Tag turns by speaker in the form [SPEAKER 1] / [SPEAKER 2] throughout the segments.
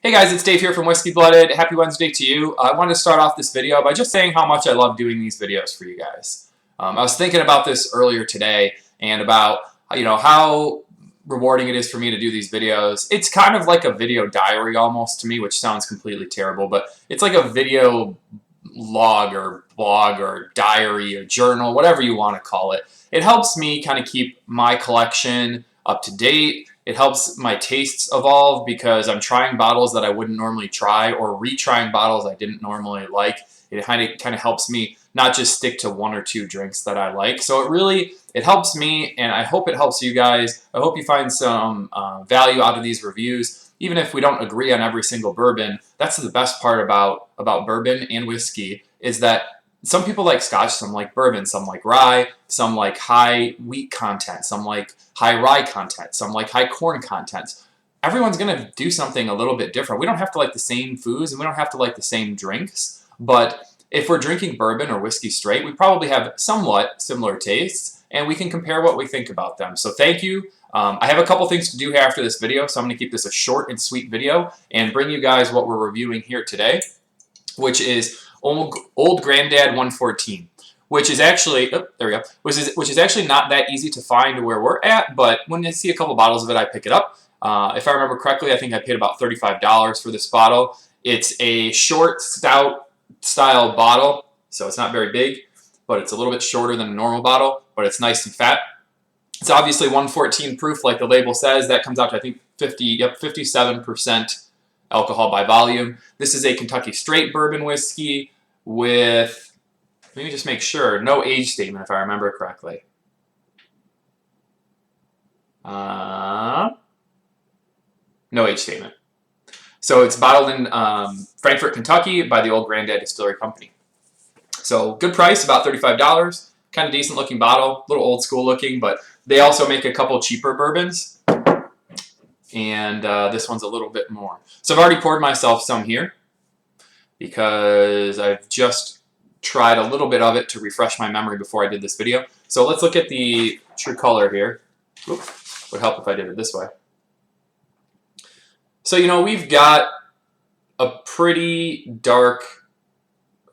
[SPEAKER 1] Hey guys, it's Dave here from Whiskey Blooded. Happy Wednesday to you. I wanted to start off this video by just saying how much I love doing these videos for you guys. I was thinking about this earlier today and about how rewarding it is for me to do these videos. It's kind of like a video diary almost to me, which sounds completely terrible, but it's like a video log or blog or diary or journal, whatever you want to call it. It helps me kind of keep my collection up to date. It helps my tastes evolve because I'm trying bottles that I wouldn't normally try or retrying bottles I didn't normally like. It kind of helps me not just stick to one or two drinks that I like. So it helps me, and I hope it helps you guys. I hope you find some value out of these reviews. Even if we don't agree on every single bourbon, that's the best part about bourbon and whiskey is that some people like Scotch, some like bourbon, some like rye, some like high wheat content, some like high rye content, some like high corn content. Everyone's going to do something a little bit different. We don't have to like the same foods and we don't have to like the same drinks, but if we're drinking bourbon or whiskey straight, we probably have somewhat similar tastes and we can compare what we think about them. So thank you. I have a couple things to do here after this video, so I'm going to keep this a short and sweet video and bring you guys what we're reviewing here today, which is Old Grandad 114, which is actually, there we go, which is actually not that easy to find where we're at, but when I see a couple bottles of it, I pick it up. If I remember correctly, I think I paid about $35 for this bottle. It's a short stout style bottle, so it's not very big, but it's a little bit shorter than a normal bottle, but it's nice and fat. It's obviously 114 proof, like the label says. That comes out to, I think, 57% alcohol by volume. This is a Kentucky straight bourbon whiskey with, let me just make sure, no age statement if I remember correctly. No age statement. So it's bottled in Frankfort, Kentucky by the Old Grandad Distillery Company. So good price, about $35. Kind of decent looking bottle, a little old school looking, but they also make a couple cheaper bourbons. And this one's a little bit more. So I've already poured myself some here because I've just tried a little bit of it to refresh my memory before I did this video. So let's look at the true color here. Oops, would help if I did it this way. So, we've got a pretty dark,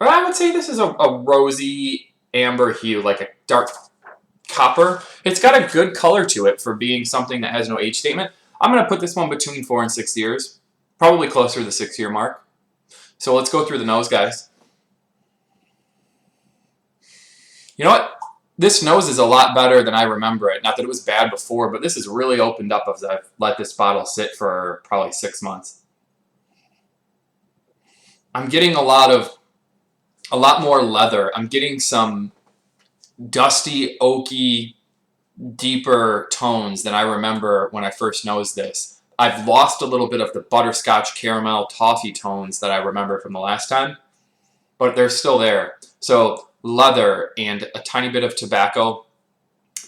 [SPEAKER 1] I would say this is a rosy amber hue, like a dark copper. It's got a good color to it for being something that has no age statement. I'm going to put this one between 4 and 6 years, probably closer to the 6-year mark. So let's go through the nose, guys. You know what? This nose is a lot better than I remember it. Not that it was bad before, but this has really opened up as I've let this bottle sit for probably 6 months. I'm getting a lot more leather. I'm getting some dusty, oaky, deeper tones than I remember when I first nosed this. I've lost a little bit of the butterscotch, caramel, toffee tones that I remember from the last time, but they're still there. So leather and a tiny bit of tobacco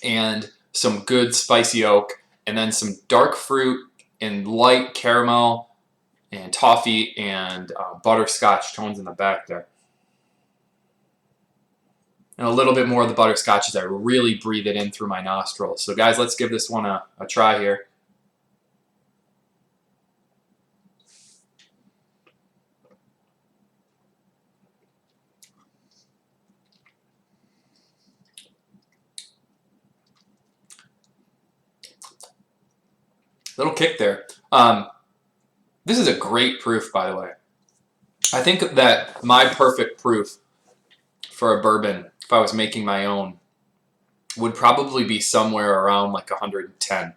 [SPEAKER 1] and some good spicy oak and then some dark fruit and light caramel and toffee and butterscotch tones in the back there. And a little bit more of the butterscotch as I really breathe it in through my nostrils. So guys, let's give this one a try here. Little kick there. This is a great proof, by the way. I think that my perfect proof for a bourbon, if I was making my own, would probably be somewhere around like 110.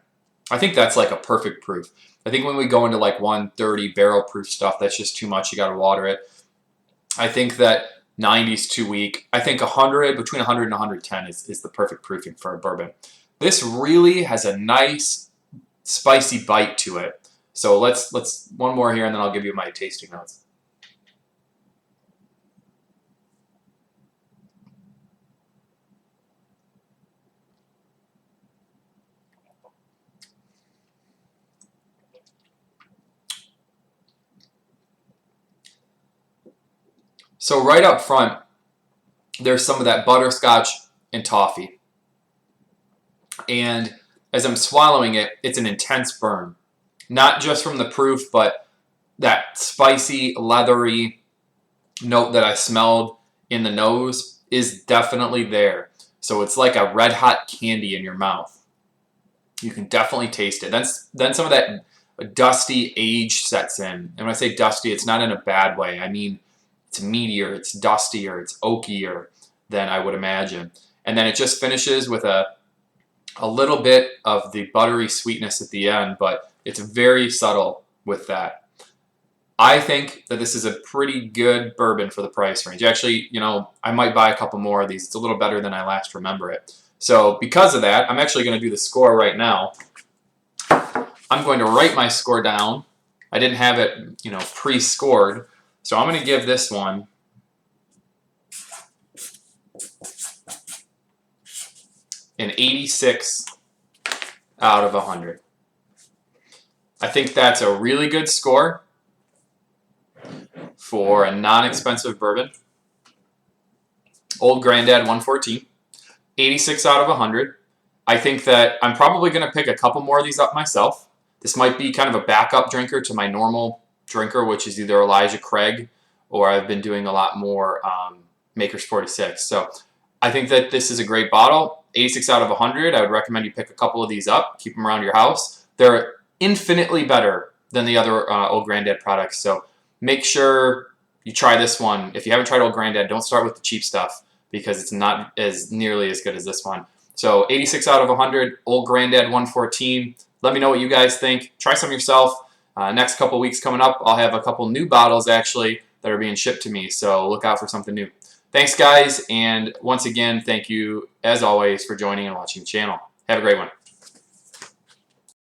[SPEAKER 1] I think that's like a perfect proof. I think when we go into like 130 barrel proof stuff, that's just too much. You got to water it. I think that 90 is too weak. I think 100, between 100 and 110 is the perfect proofing for a bourbon. This really has a nice spicy bite to it. So let's one more here and then I'll give you my tasting notes. So right up front, there's some of that butterscotch and toffee. And as I'm swallowing it, it's an intense burn. Not just from the proof, but that spicy, leathery note that I smelled in the nose is definitely there. So it's like a red hot candy in your mouth. You can definitely taste it. Then some of that dusty age sets in. And when I say dusty, it's not in a bad way. I mean, it's meatier, it's dustier, it's oakier than I would imagine. And then it just finishes with a little bit of the buttery sweetness at the end, but it's very subtle with that. I think that this is a pretty good bourbon for the price range. Actually, you know, I might buy a couple more of these. It's a little better than I last remember it. So because of that, I'm actually going to do the score right now. I'm going to write my score down. I didn't have it, you know, pre-scored. So I'm going to give this one an 86 out of 100. I think that's a really good score for a non-expensive bourbon. Old Granddad 114. 86 out of 100. I think that I'm probably going to pick a couple more of these up myself. This might be kind of a backup drinker to my normal drinker, which is either Elijah Craig, or I've been doing a lot more Maker's 46. So I think that this is a great bottle. 86 out of 100. I would recommend you pick a couple of these up. Keep them around your house. They're infinitely better than the other Old Granddad products. So make sure you try this one. If you haven't tried Old Granddad, don't start with the cheap stuff, because it's not as nearly as good as this one. So 86 out of 100, Old Granddad 114. Let me know what you guys think. Try some yourself. Next couple weeks coming up, I'll have a couple new bottles actually that are being shipped to me. So look out for something new. Thanks guys, and once again, thank you as always for joining and watching the channel. Have a great one.